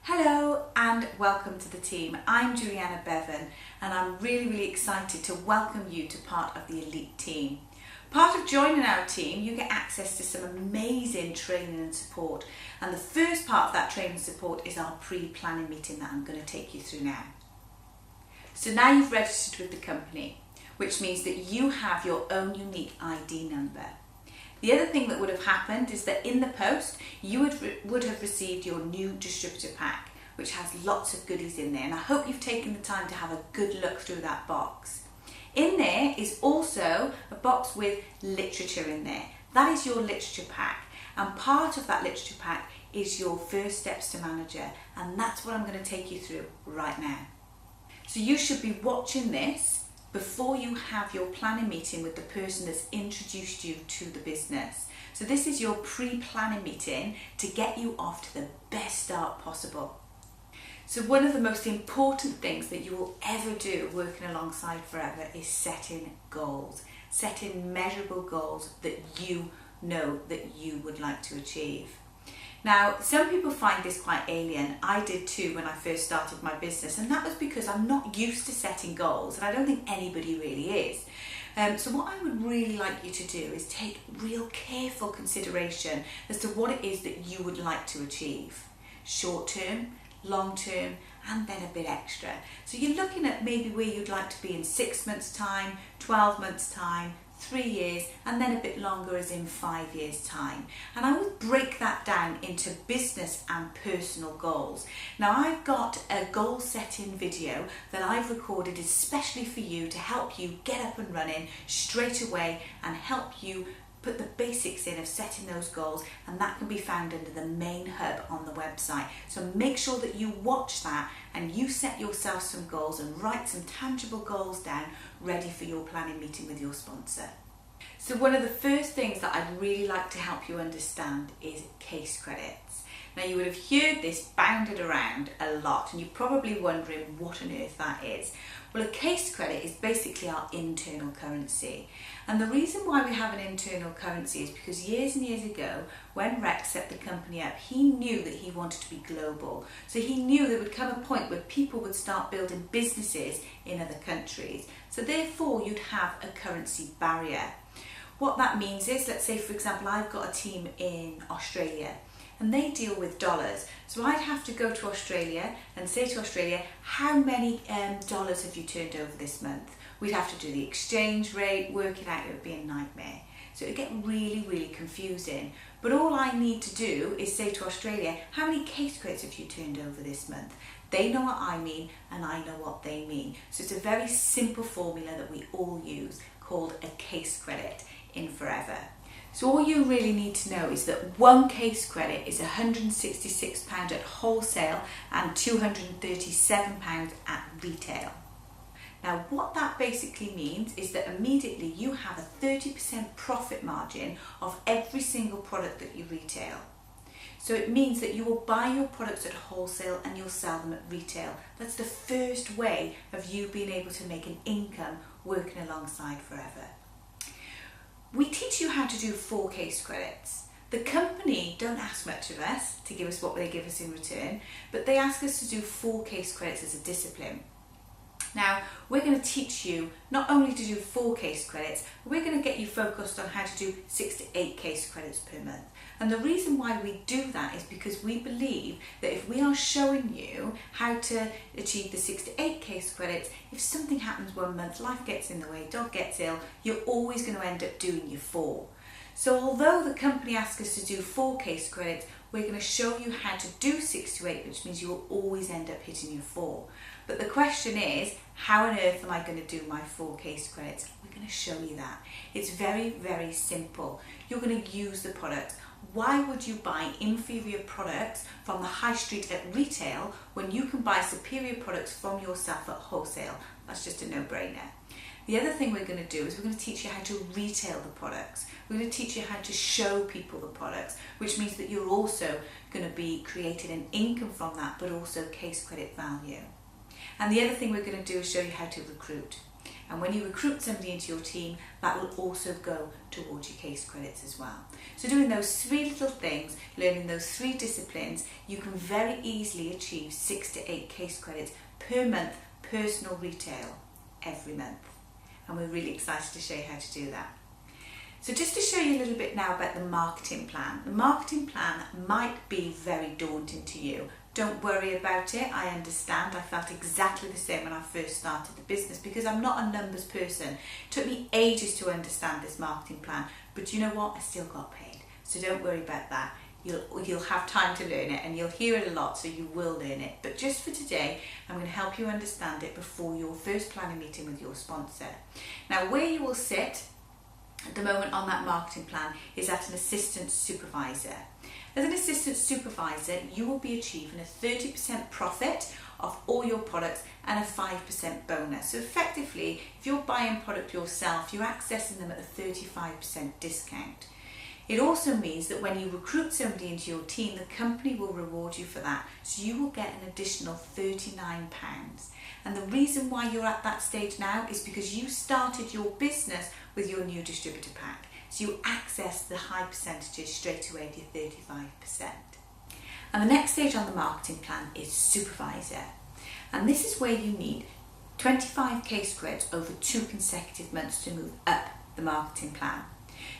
Hello and welcome to the team. I'm Julianna Beavan and I'm really excited to welcome you to part of the elite team. Part of joining our team, you get access to some amazing training and support, and the first part of that training and support is our pre-planning meeting that I'm going to take you through now. So now you've registered with the company, which means that you have your own unique ID number. The other thing that would have happened is that in the post you would have received your new distributor pack, which has lots of goodies in there, and I hope you've taken the time to have a good look through that box. In there is also a box with literature in there. That is your literature pack, and part of that literature pack is your first steps to manager, and that's what I'm going to take you through right now. So you should be watching this before you have your planning meeting with the person that's introduced you to the business. So this is your pre-planning meeting to get you off to the best start possible. So one of the most important things that you will ever do working alongside Forever is setting goals, setting measurable goals that you know that you would like to achieve. Now, some people find this quite alien. I did too when I first started my business, and that was because I'm not used to setting goals, and I don't think anybody really is. So what I would really like you to do is take real careful consideration as to what it is that you would like to achieve. Short term, long term, and then a bit extra. So you're looking at maybe where you'd like to be in 6 months' time, 12 months' time, 3 years, and then a bit longer as in 5 years' time. And I would break that down into business and personal goals. Now I've got a goal setting video that I've recorded especially for you to help you get up and running straight away and help you put the basics in of setting those goals, and that can be found under the main hub on the website. So make sure that you watch that and you set yourself some goals and write some tangible goals down ready for your planning meeting with your sponsor. So one of the first things that I'd really like to help you understand is case credits. Now you would have heard this bounded around a lot and you're probably wondering what on earth that is. Well, a case credit is basically our internal currency. And the reason why we have an internal currency is because years and years ago, when Rex set the company up, he knew that he wanted to be global. So he knew there would come a point where people would start building businesses in other countries. So therefore, you'd have a currency barrier. What that means is, let's say, for example, I've got a team in Australia and they deal with dollars. So I'd have to go to Australia and say to Australia, how many dollars have you turned over this month? We'd have to do the exchange rate, work it out, it would be a nightmare. So it would get really confusing. But all I need to do is say to Australia, how many case credits have you turned over this month? They know what I mean and I know what they mean. So it's a very simple formula that we all use called a case credit in Forever. So all you really need to know is that one case credit is £166 at wholesale and £237 at retail. Now what that basically means is that immediately you have a 30% profit margin of every single product that you retail. So it means that you will buy your products at wholesale and you'll sell them at retail. That's the first way of you being able to make an income working alongside Forever. We teach you how to do 4 case credits. The company don't ask much of us to give us what they give us in return, but they ask us to do 4 case credits as a discipline. Now, we're going to teach you not only to do 4 case credits, but we're going to get you focused on how to do 6 to 8 case credits per month. And the reason why we do that is because we believe that if we are showing you how to achieve the 6 to 8 case credits, if something happens one month, life gets in the way, dog gets ill, you're always going to end up doing your 4. So although the company asks us to do 4 case credits, we're going to show you how to do 6 to 8, which means you will always end up hitting your 4. But the question is, how on earth am I going to do my 4 case credits? We're going to show you that. It's very simple. You're going to use the products. Why would you buy inferior products from the high street at retail when you can buy superior products from yourself at wholesale? That's just a no-brainer. The other thing we're going to do is we're going to teach you how to retail the products. We're going to teach you how to show people the products, which means that you're also going to be creating an income from that, but also case credit value. And the other thing we're going to do is show you how to recruit. And when you recruit somebody into your team, that will also go towards your case credits as well. So doing those 3 little things, learning those 3 disciplines, you can very easily achieve 6 to 8 case credits per month, personal retail, every month. And we're really excited to show you how to do that. So just to show you a little bit now about the marketing plan. The marketing plan might be very daunting to you. Don't worry about it. I understand. I felt exactly the same when I first started the business because I'm not a numbers person. It took me ages to understand this marketing plan, but you know what? I still got paid. So don't worry about that. You'll have time to learn it, and you'll hear it a lot, so you will learn it. But just for today, I'm going to help you understand it before your first planning meeting with your sponsor. Now, where you will sit at the moment on that marketing plan is at an assistant supervisor. As an assistant supervisor, you will be achieving a 30% profit of all your products and a 5% bonus. So effectively, if you're buying product yourself, you're accessing them at a 35% discount. It also means that when you recruit somebody into your team, the company will reward you for that. So you will get an additional £39. And the reason why you're at that stage now is because you started your business with your new distributor pack. So you access the high percentages straight away with your 35%. And the next stage on the marketing plan is supervisor. And this is where you need 25 case credits over 2 consecutive months to move up the marketing plan.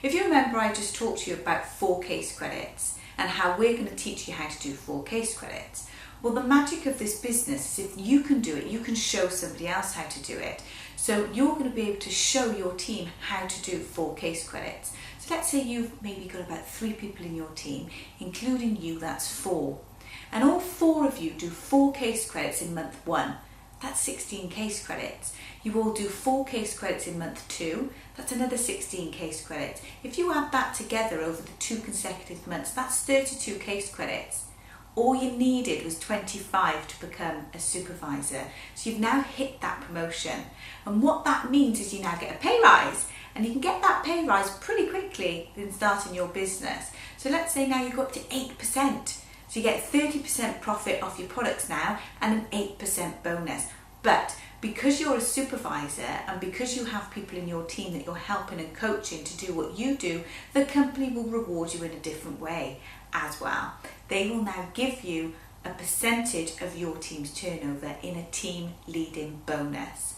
If you remember, I just talked to you about 4 case credits and how we're going to teach you how to do 4 case credits. Well, the magic of this business is if you can do it, you can show somebody else how to do it. So you're going to be able to show your team how to do 4 case credits. So let's say you've maybe got about 3 people in your team, including you, that's 4. And all 4 of you do 4 case credits in month 1. That's 16 case credits. You will do 4 case credits in month 2. That's another 16 case credits. If you add that together over the 2 consecutive months, that's 32 case credits. All you needed was 25 to become a supervisor. So you've now hit that promotion. And what that means is you now get a pay rise. And you can get that pay rise pretty quickly in starting your business. So let's say now you go up to 8%. So you get 30% profit off your products now and an 8% bonus. But because you're a supervisor and because you have people in your team that you're helping and coaching to do what you do, the company will reward you in a different way as well. They will now give you a percentage of your team's turnover in a team leading bonus.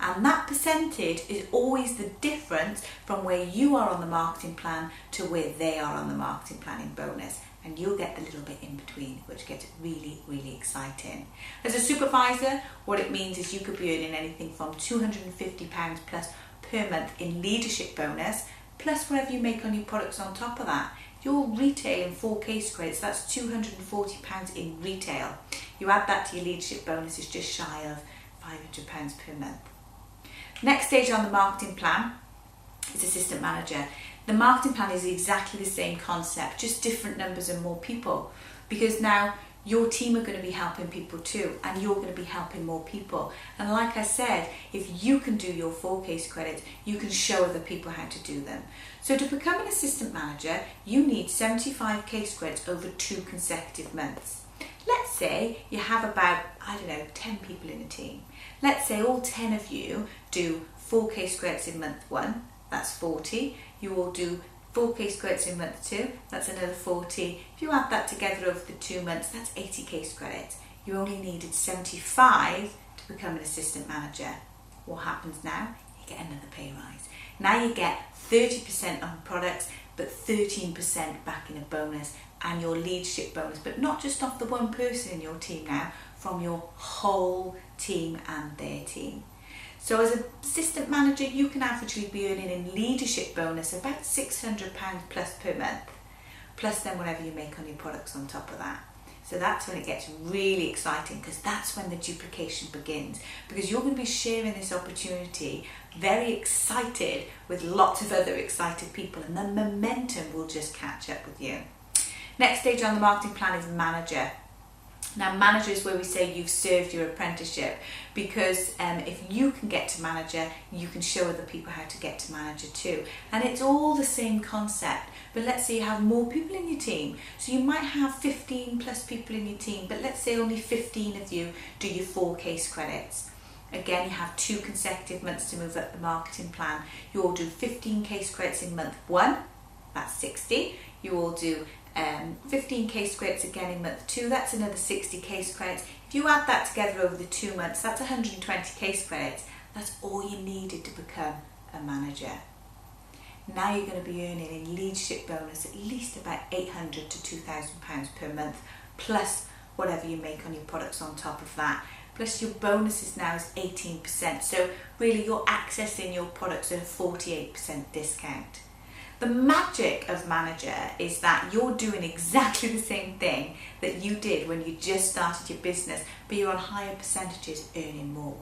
And that percentage is always the difference from where you are on the marketing plan to where they are on the marketing plan in bonus. And you'll get the little bit in between, which gets really, really exciting. As a supervisor, what it means is you could be earning anything from £250 plus per month in leadership bonus, plus whatever you make on your products on top of that. Your retail in 4 case credits, that's £240 in retail. You add that to your leadership bonus, it's just shy of £500 per month. Next stage on the marketing plan is assistant manager. The marketing plan is exactly the same concept, just different numbers and more people, because now your team are going to be helping people too, and you're going to be helping more people. And like I said, if you can do your 4 case credits, you can show other people how to do them. So to become an assistant manager, you need 75 case credits over 2 consecutive months. Let's say you have about, 10 people in a team. Let's say all 10 of you do 4 case credits in month 1, that's 40. You will do 4 case credits in month 2, that's another 40. If you add that together over the 2 months, that's 80 case credits. You only needed 75 to become an assistant manager. What happens now? You get another pay rise. Now you get 30% on products, but 13% back in a bonus and your leadership bonus, but not just off the one person in your team now, from your whole team and their team. So as an assistant manager, you can averagely be earning in leadership bonus about £600 plus per month, plus then whatever you make on your products on top of that. So that's when it gets really exciting, because that's when the duplication begins, because you're going to be sharing this opportunity very excited with lots of other excited people, and the momentum will just catch up with you. Next stage on the marketing plan is manager. Now, manager is where we say you've served your apprenticeship, because if you can get to manager, you can show other people how to get to manager too. And it's all the same concept, but let's say you have more people in your team. So you might have 15 plus people in your team, but let's say only 15 of you do your 4 case credits. Again, you have 2 consecutive months to move up the marketing plan. You will do 15 case credits in month 1, that's 60. You will do 15 case credits again in month 2, that's another 60 case credits. If you add that together over the 2 months, that's 120 case credits. That's all you needed to become a manager. Now you're going to be earning in leadership bonus at least about £800 to £2,000 per month, plus whatever you make on your products on top of that. Plus your bonuses now is 18%, so really you're accessing your products at a 48% discount. The magic of Manager is that you're doing exactly the same thing that you did when you just started your business, but you're on higher percentages earning more.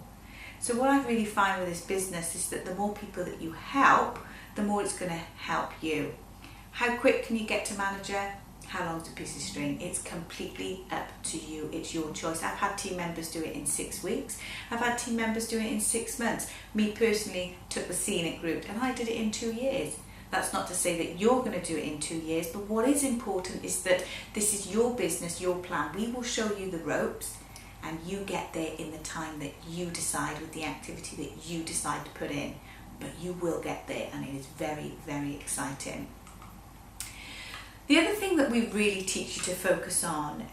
So what I really find with this business is that the more people that you help, the more it's going to help you. How quick can you get to Manager? How long's a piece of string? It's completely up to you. It's your choice. I've had team members do it in 6 weeks. I've had team members do it in 6 months. Me personally took the scenic route and I did it in 2 years. That's not to say that you're going to do it in 2 years, but what is important is that this is your business, your plan. We will show you the ropes and you get there in the time that you decide with the activity that you decide to put in. But you will get there and it is very, very exciting. The other thing that we really teach you to focus on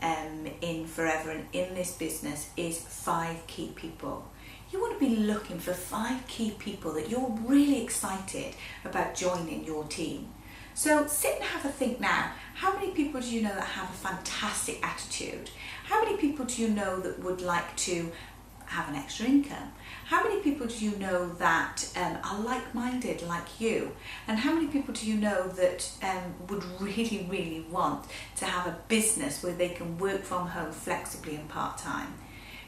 in Forever and in this business is 5 key people. You want to be looking for 5 key people that you're really excited about joining your team. So sit and have a think now. How many people do you know that have a fantastic attitude? How many people do you know that would like to have an extra income? How many people do you know that are like-minded like you? And how many people do you know that would really, really want to have a business where they can work from home flexibly and part-time?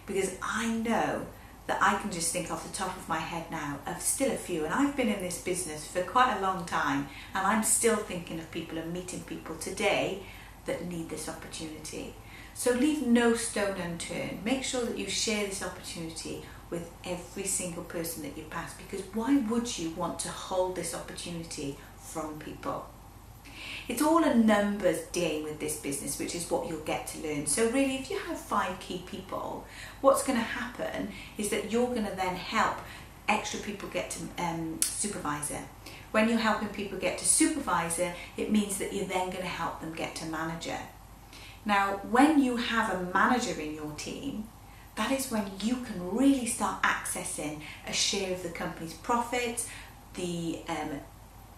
Because I know that I can just think off the top of my head now of still a few, and I've been in this business for quite a long time and I'm still thinking of people and meeting people today that need this opportunity. So leave no stone unturned. Make sure that you share this opportunity with every single person that you pass, because why would you want to hold this opportunity from people? It's all a numbers game with this business, which is what you'll get to learn. So really, if you have 5 key people, what's going to happen is that you're going to then help extra people get to supervisor. When you're helping people get to supervisor, it means that you're then going to help them get to manager. Now, when you have a manager in your team, that is when you can really start accessing a share of the company's profits, the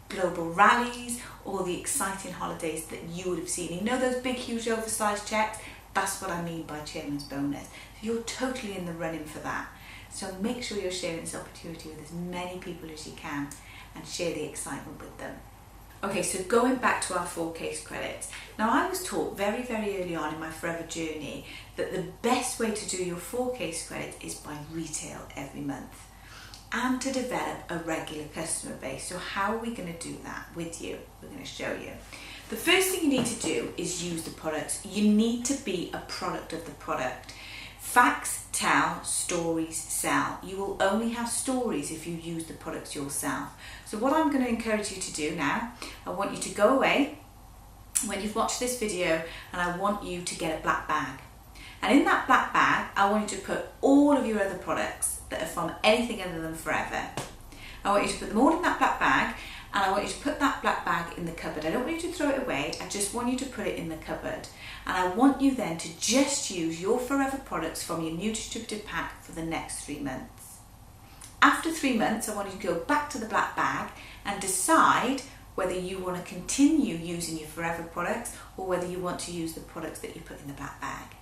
global rallies, or the exciting holidays that you would have seen. You know those big, huge, oversized checks? That's what I mean by chairman's bonus. So you're totally in the running for that. So make sure you're sharing this opportunity with as many people as you can and share the excitement with them. Okay, so going back to our 4 case credits. Now, I was taught very, very early on in my Forever journey that the best way to do your 4 case credits is by retail every month and to develop a regular customer base. So how are we going to do that with you? We're going to show you. The first thing you need to do is use the products. You need to be a product of the product. Facts tell, stories sell. You will only have stories if you use the products yourself. So what I'm going to encourage you to do now, I want you to go away when you've watched this video and I want you to get a black bag. And in that black bag, I want you to put all of your other products that are from anything other than Forever. I want you to put them all in that black bag, and I want you to put that black bag in the cupboard. I don't want you to throw it away, I just want you to put it in the cupboard. And I want you then to just use your Forever products from your new distributed pack for the next 3 months. After 3 months, I want you to go back to the black bag and decide whether you want to continue using your Forever products or whether you want to use the products that you put in the black bag.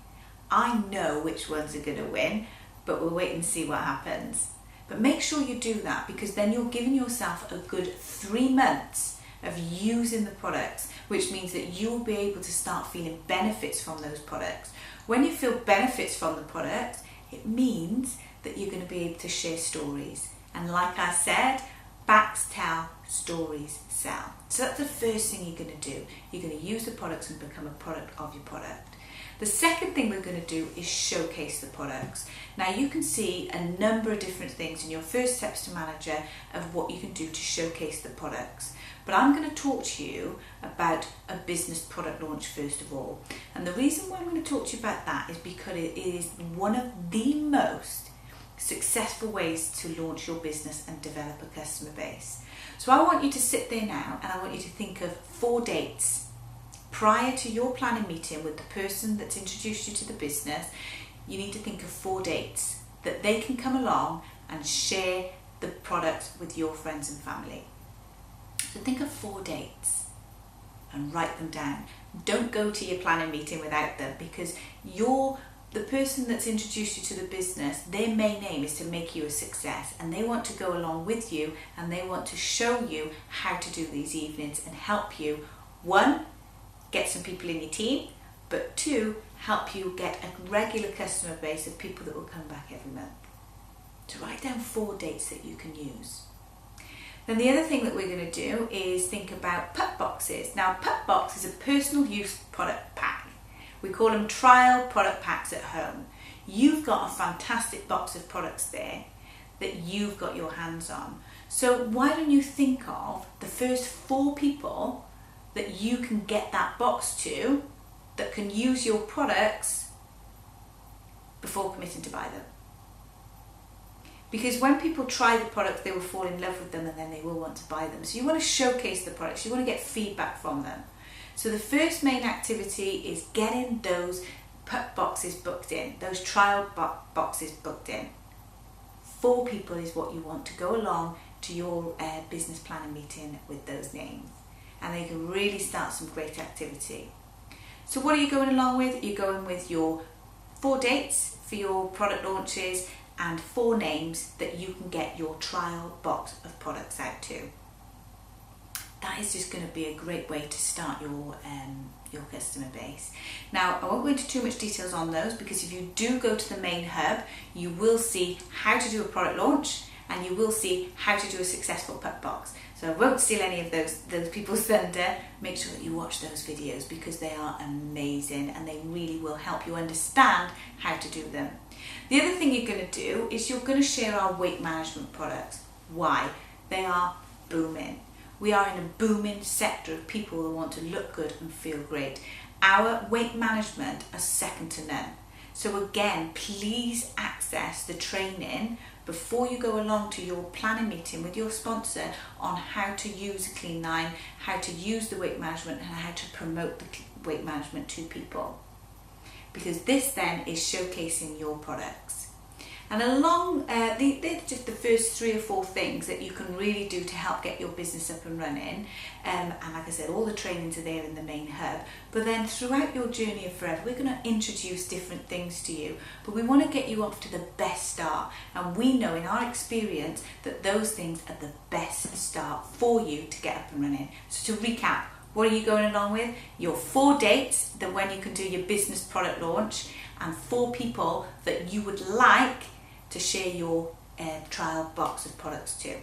I know which ones are going to win, but we'll wait and see what happens. But make sure you do that, because then you're giving yourself a good 3 months of using the products, which means that you'll be able to start feeling benefits from those products. When you feel benefits from the products, it means that you're going to be able to share stories. And like I said, facts tell, stories sell. So that's the first thing you're going to do. You're going to use the products and become a product of your product. The second thing we're going to do is showcase the products. Now you can see a number of different things in your first steps to manager of what you can do to showcase the products. But I'm going to talk to you about a business product launch first of all. And the reason why I'm going to talk to you about that is because it is one of the most successful ways to launch your business and develop a customer base. So I want you to sit there now and I want you to think of 4 dates prior to your planning meeting with the person that's introduced you to the business. You need to think of 4 dates that they can come along and share the product with your friends and family. So think of 4 dates and write them down. Don't go to your planning meeting without them, because the person that's introduced you to the business, their main aim is to make you a success, and they want to go along with you and they want to show you how to do these evenings and help you, 1, get some people in your team, but 2, help you get a regular customer base of people that will come back every month. So write down 4 dates that you can use. Then the other thing that we're going to do is think about pup boxes. Now, pup box is a personal use product pack. We call them trial product packs at home. You've got a fantastic box of products there that you've got your hands on. So why don't you think of the first 4 people that you can get that box to that can use your products before committing to buy them. Because when people try the product, they will fall in love with them and then they will want to buy them. So you want to showcase the products, you want to get feedback from them. So the first main activity is getting those pup boxes booked in, those trial boxes booked in. 4 people is what you want to go along to your business planning meeting with those names. And they can really start some great activity. So what are you going along with? You're going with your 4 dates for your product launches and 4 names that you can get your trial box of products out to. That is just going to be a great way to start your customer base. Now, I won't go into too much details on those, because if you do go to the main hub, you will see how to do a product launch and you will see how to do a successful pup box. So I won't steal any of those people's thunder. Make sure that you watch those videos, because they are amazing and they really will help you understand how to do them. The other thing you're going to do is you're going to share our weight management products. Why? They are booming. We are in a booming sector of people who want to look good and feel great. Our weight management is second to none. So again, please access the training before you go along to your planning meeting with your sponsor on how to use a clean line, how to use the weight management and how to promote the weight management to people. Because this then is showcasing your products. And along, they're just the first 3 or 4 things that you can really do to help get your business up and running. And like I said, all the trainings are there in the main hub. But then throughout your journey of forever, we're going to introduce different things to you. But we want to get you off to the best start. And we know in our experience that those things are the best start for you to get up and running. So to recap, what are you going along with? Your 4 dates that when you can do your business product launch, and 4 people that you would like to share your trial box of products to.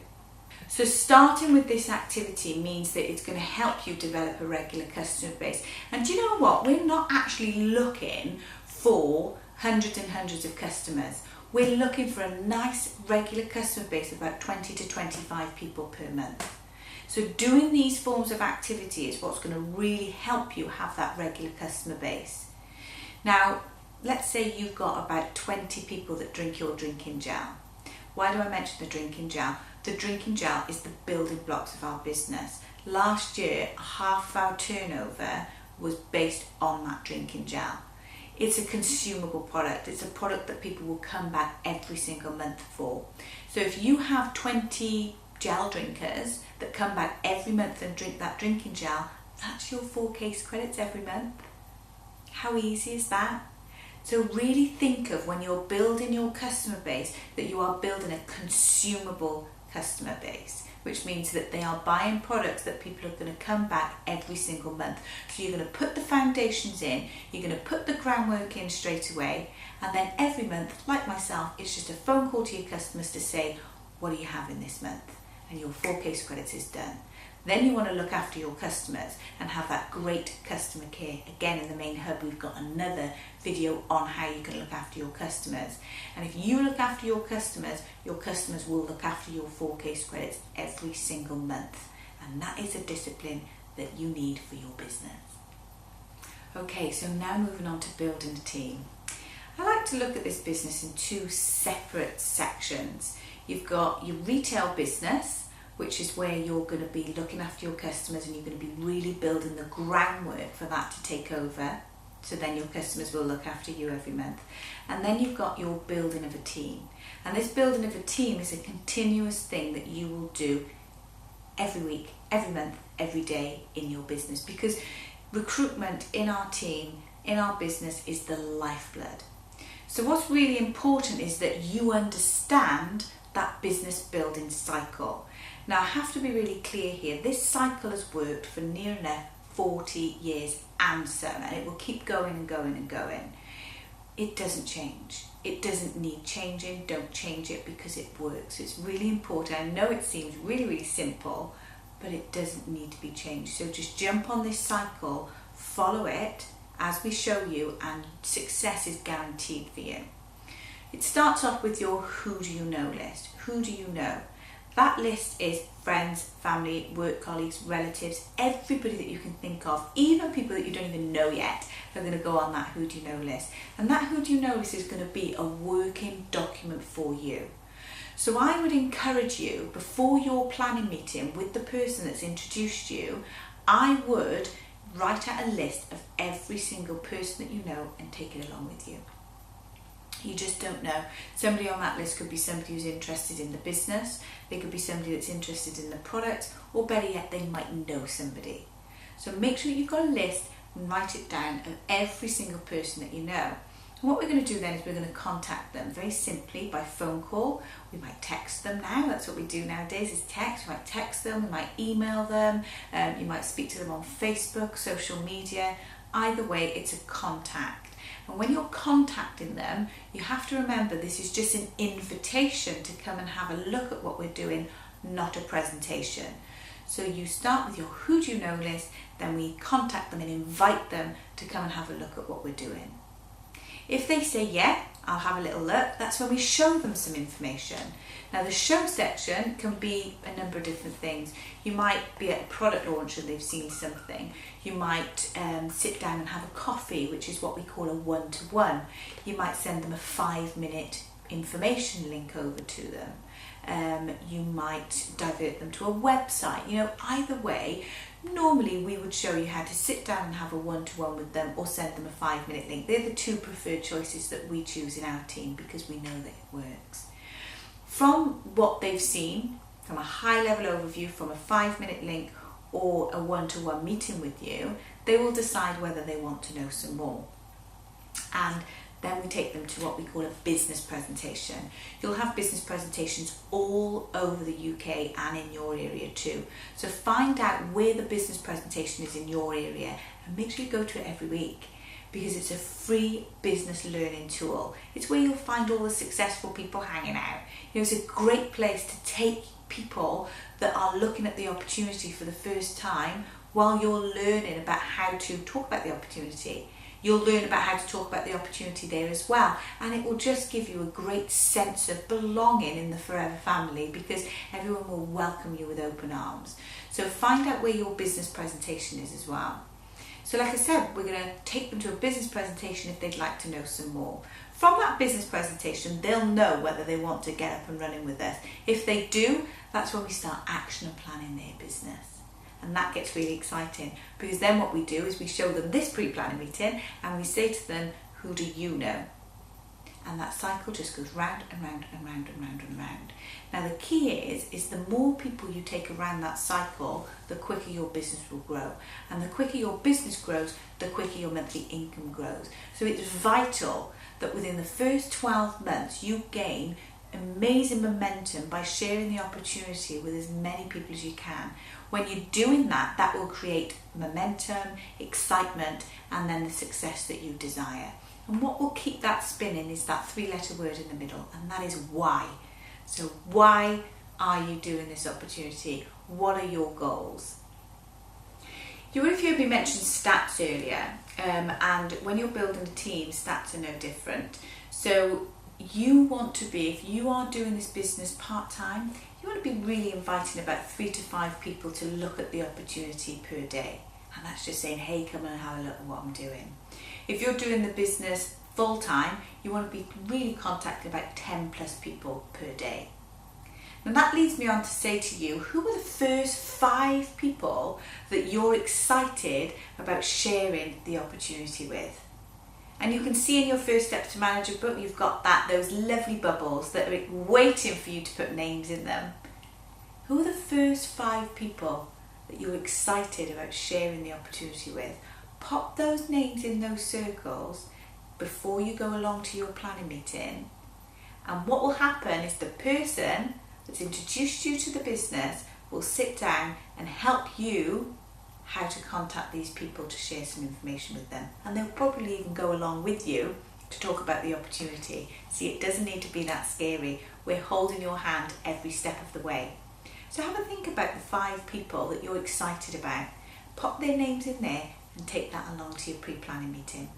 So starting with this activity means that it's going to help you develop a regular customer base. And do you know what? We're not actually looking for hundreds and hundreds of customers. We're looking for a nice regular customer base of about 20 to 25 people per month. So doing these forms of activity is what's going to really help you have that regular customer base. Now, let's say you've got about 20 people that drink your drinking gel. Why do I mention the drinking gel? The drinking gel is the building blocks of our business. Last year, half of our turnover was based on that drinking gel. It's a consumable product. It's a product that people will come back every single month for. So if you have 20 gel drinkers that come back every month and drink that drinking gel, that's your 4 case credits every month. How easy is that? So really think of, when you're building your customer base, that you are building a consumable customer base, which means that they are buying products that people are going to come back every single month. So you're going to put the foundations in, you're going to put the groundwork in straight away, and then every month, like myself, it's just a phone call to your customers to say, what are you having this month? And your 4 case credits is done. Then you want to look after your customers and have that great customer care. Again, in the main hub, we've got another video on how you can look after your customers. And if you look after your customers will look after your 4 case credits every single month. And that is a discipline that you need for your business. Okay, so now moving on to building a team. I like like to look at this business in two separate sections. You've got your retail business, which is where you're going to be looking after your customers and you're going to be really building the groundwork for that to take over. So then your customers will look after you every month. And then you've got your building of a team. And this building of a team is a continuous thing that you will do every week, every month, every day in your business, because recruitment in our team, in our business, is the lifeblood. So what's really important is that you understand that business building cycle. Now, I have to be really clear here. This cycle has worked for near enough 40 years and some, and it will keep going and going and going. It doesn't change. It doesn't need changing. Don't change it because it works. It's really important. I know it seems really, really simple, but it doesn't need to be changed. So just jump on this cycle, follow it as we show you, and success is guaranteed for you. It starts off with your who do you know list. Who do you know? That list is friends, family, work colleagues, relatives, everybody that you can think of, even people that you don't even know yet are going to go on that who do you know list. And that who do you know list is going to be a working document for you. So I would encourage you, before your planning meeting with the person that's introduced you, I would write out a list of every single person that you know and take it along with you. You just don't know. Somebody on that list could be somebody who's interested in the business, they could be somebody that's interested in the product, or better yet, they might know somebody. So make sure you've got a list and write it down of every single person that you know. And what we're going to do then is we're going to contact them very simply by phone call. We might text them now. That's what we do nowadays, is text. We might text them, we might email them, you might speak to them on Facebook, social media. Either way, it's a contact. And when you're contacting them, you have to remember this is just an invitation to come and have a look at what we're doing, not a presentation. So you start with your who do you know list, then we contact them and invite them to come and have a look at what we're doing. If they say, yeah, I'll have a little look, that's when we show them some information. Now the show section can be a number of different things. You might be at a product launch and they've seen something. You might sit down and have a coffee, which is what we call a one-to-one. You might send them a 5-minute information link over to them. You might divert them to a website. You know, either way, normally we would show you how to sit down and have a one-to-one with them or send them a 5-minute link. They're the two preferred choices that we choose in our team because we know that it works. From what they've seen, from a high-level overview, from a 5-minute link or a one-to-one meeting with you, they will decide whether they want to know some more. And then we take them to what we call a business presentation. You'll have business presentations all over the UK and in your area too. So find out where the business presentation is in your area and make sure you go to it every week, because it's a free business learning tool. It's where you'll find all the successful people hanging out. You know, it's a great place to take people that are looking at the opportunity for the first time while you're learning about how to talk about the opportunity. You'll learn about how to talk about the opportunity there as well, and it will just give you a great sense of belonging in the Forever family, because everyone will welcome you with open arms. So find out where your business presentation is as well. So like I said, we're going to take them to a business presentation if they'd like to know some more. From that business presentation, they'll know whether they want to get up and running with us. If they do, that's when we start action and planning their business. And that gets really exciting, because then what we do is we show them this pre-planning meeting and we say to them, who do you know? And that cycle just goes round and round and round and round and round. Now the key is the more people you take around that cycle, the quicker your business will grow. And the quicker your business grows, the quicker your monthly income grows. So it's vital that within the first 12 months you gain amazing momentum by sharing the opportunity with as many people as you can. When you're doing that, that will create momentum, excitement, and then the success that you desire. And what will keep that spinning is that 3-letter word in the middle, and that is why. So why are you doing this opportunity? What are your goals? You would have heard me mention stats earlier, and when you're building a team, stats are no different. So you want to be, if you are doing this business part-time, you want to be really inviting about 3 to 5 people to look at the opportunity per day. And that's just saying, hey, come and have a look at what I'm doing. If you're doing the business full time, you want to be really contacting about 10 plus people per day. And that leads me on to say to you, who are the first 5 people that you're excited about sharing the opportunity with? And you can see in your First Steps to Manager book, you've got those lovely bubbles that are waiting for you to put names in them. Who are the first 5 people that you're excited about sharing the opportunity with? Pop those names in those circles before you go along to your planning meeting. And what will happen is the person that's introduced you to the business will sit down and help you how to contact these people to share some information with them. And they'll probably even go along with you to talk about the opportunity. See, it doesn't need to be that scary. We're holding your hand every step of the way. So have a think about the 5 people that you're excited about. Pop their names in there and take that along to your pre-planning meeting.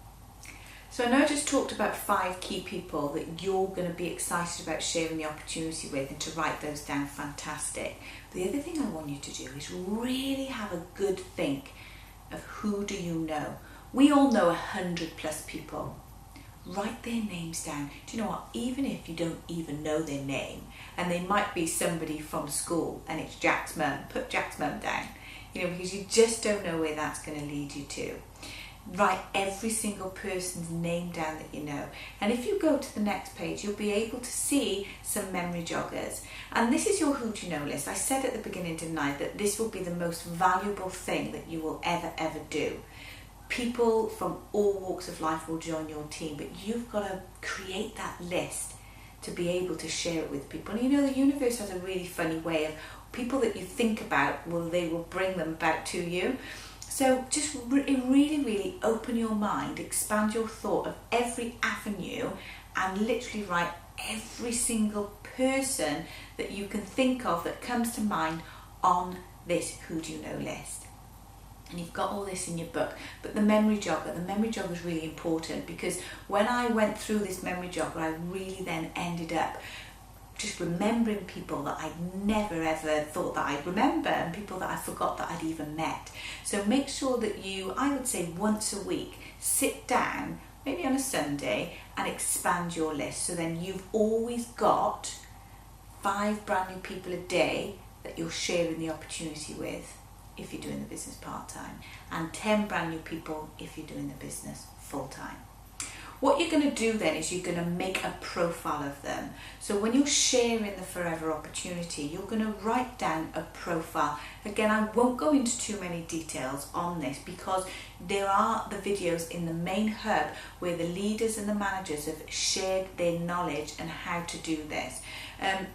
So I know I just talked about 5 key people that you're going to be excited about sharing the opportunity with, and to write those down, fantastic. But the other thing I want you to do is really have a good think of who do you know. We all know 100 plus people. Write their names down. Do you know what? Even if you don't even know their name, and they might be somebody from school and it's Jack's mum, put Jack's mum down. Because you just don't know where that's going to lead you to. Write every single person's name down that you know. And if you go to the next page, you'll be able to see some memory joggers. And this is your who do you know list. I said at the beginning, didn't I, that this will be the most valuable thing that you will ever do. People from all walks of life will join your team, but you've got to create that list to be able to share it with people. And the universe has a really funny way of people that you think about, they will bring them back to you. So just really open your mind, expand your thought of every avenue, and literally write every single person that you can think of that comes to mind on this who do you know list. And you've got all this in your book. But the memory jogger is really important, because when I went through this memory jogger, I really then ended up just remembering people that I'd never ever thought that I'd remember, and people that I forgot that I'd even met. So make sure that you, I would say once a week, sit down, maybe on a Sunday, and expand your list. So then you've always got 5 brand new people a day that you're sharing the opportunity with if you're doing the business part-time, and 10 brand new people if you're doing the business full-time. What you're going to do then is you're going to make a profile of them. So when you're sharing the Forever opportunity, you're going to write down a profile. Again, I won't go into too many details on this, because there are the videos in the main hub where the leaders and the managers have shared their knowledge and how to do this.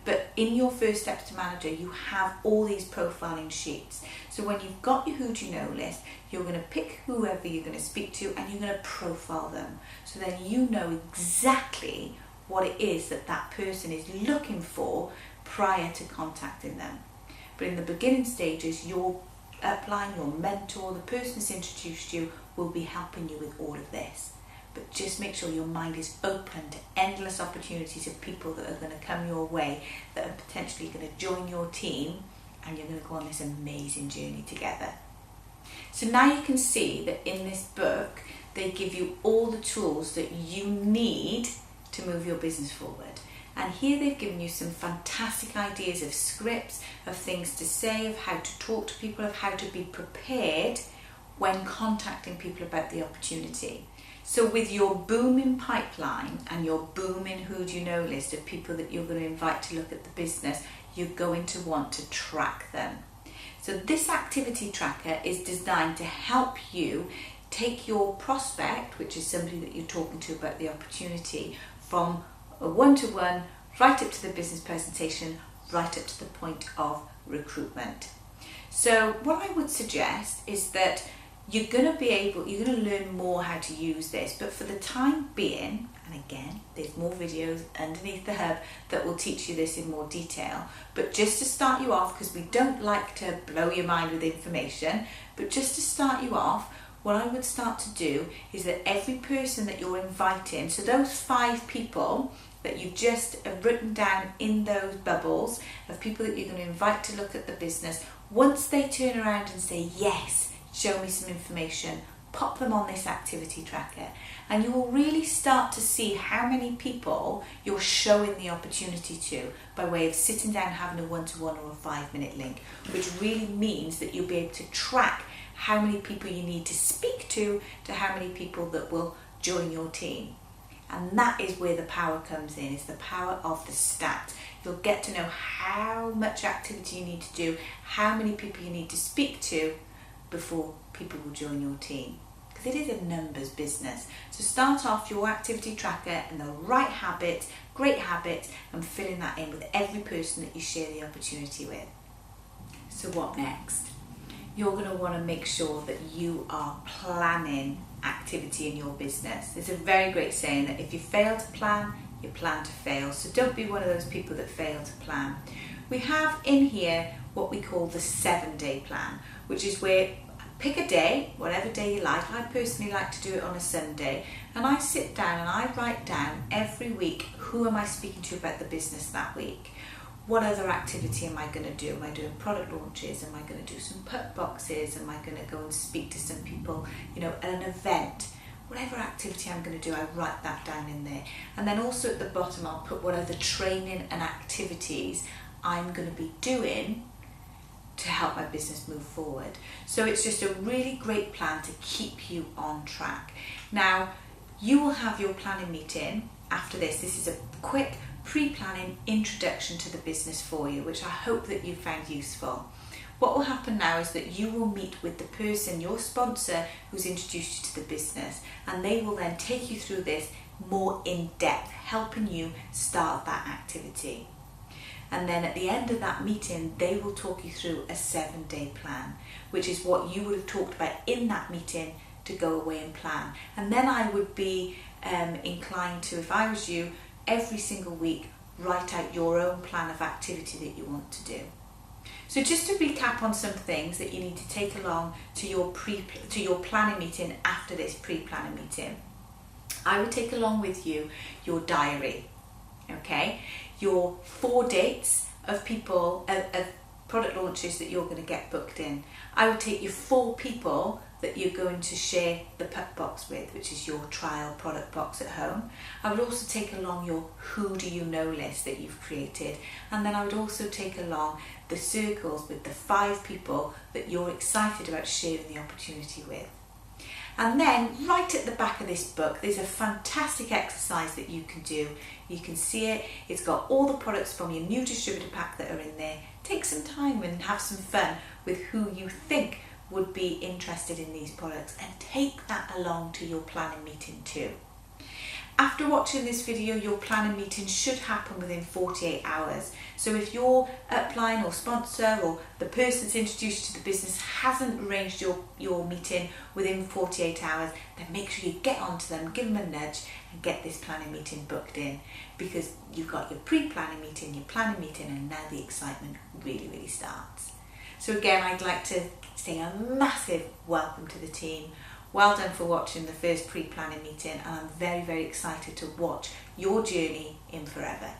But in your First Steps to Manager, you have all these profiling sheets. So when you've got your who do you know list, you're going to pick whoever you're going to speak to and you're going to profile them. So then you know exactly what it is that that person is looking for prior to contacting them. But in the beginning stages, your upline, your mentor, the person who's introduced you will be helping you with all of this. But just make sure your mind is open to endless opportunities of people that are going to come your way, that are potentially going to join your team, and you're going to go on this amazing journey together. So now you can see that in this book, they give you all the tools that you need to move your business forward. And here they've given you some fantastic ideas of scripts, of things to say, of how to talk to people, of how to be prepared when contacting people about the opportunity. So with your booming pipeline and your booming who do you know list of people that you're going to invite to look at the business, you're going to want to track them. So this activity tracker is designed to help you take your prospect, which is somebody that you're talking to about the opportunity, from a one-to-one right up to the business presentation, right up to the point of recruitment. So what I would suggest is that you're going to learn more how to use this, but for the time being, and again, there's more videos underneath the hub that will teach you this in more detail, but just to start you off, because we don't like to blow your mind with information, but just to start you off, what I would start to do is that every person that you're inviting, so those 5 people that you've just written down in those bubbles of people that you're going to invite to look at the business, once they turn around and say, yes, show me some information, pop them on this activity tracker, and you will really start to see how many people you're showing the opportunity to by way of sitting down, having a one-to-one or a 5-minute link, which really means that you'll be able to track how many people you need to speak to how many people that will join your team. And that is where the power comes in, is the power of the stat. You'll get to know how much activity you need to do, how many people you need to speak to before people will join your team. Because it is a numbers business. So start off your activity tracker in the right habit, great habit, and filling that in with every person that you share the opportunity with. So what next? You're going to want to make sure that you are planning activity in your business. There's a very great saying that if you fail to plan, you plan to fail. So don't be one of those people that fail to plan. We have in here what we call the 7-day plan, which is where pick a day, whatever day you like. I personally like to do it on a Sunday, and I sit down and I write down every week, who am I speaking to about the business that week? What other activity am I going to do? Am I doing product launches? Am I going to do some put boxes? Am I going to go and speak to some people, at an event? Whatever activity I'm going to do, I write that down in there. And then also at the bottom, I'll put what other training and activities I'm going to be doing to help my business move forward. So it's just a really great plan to keep you on track. Now, you will have your planning meeting after this. This is a quick pre-planning introduction to the business for you, which I hope that you found useful. What will happen now is that you will meet with the person, your sponsor, who's introduced you to the business, and they will then take you through this more in depth, helping you start that activity. And then at the end of that meeting, they will talk you through a 7-day plan, which is what you would have talked about in that meeting to go away and plan. And then I would be inclined to, if I was you, every single week write out your own plan of activity that you want to do. So just to recap on some things that you need to take along to your planning meeting after this pre-planning meeting. I would take along with you your diary, okay? Your 4 dates of people, of product launches that you're going to get booked in. I would take your 4 people that you're going to share the put box with, which is your trial product box at home. I would also take along your who do you know list that you've created, and then I would also take along the circles with the 5 people that you're excited about sharing the opportunity with. And then right at the back of this book, there's a fantastic exercise that you can do. You can see it. It's got all the products from your new distributor pack that are in there. Take some time and have some fun with who you think would be interested in these products, and take that along to your planning meeting too. After watching this video, your planning meeting should happen within 48 hours. So if your upline or sponsor or the person that's introduced you to the business hasn't arranged your meeting within 48 hours, then make sure you get onto them, give them a nudge and get this planning meeting booked in, because you've got your pre-planning meeting, your planning meeting, and now the excitement really, really starts. So again, I'd like to say a massive welcome to the team. Well done for watching the first pre-planning meeting, and I'm very, very excited to watch your journey in forever.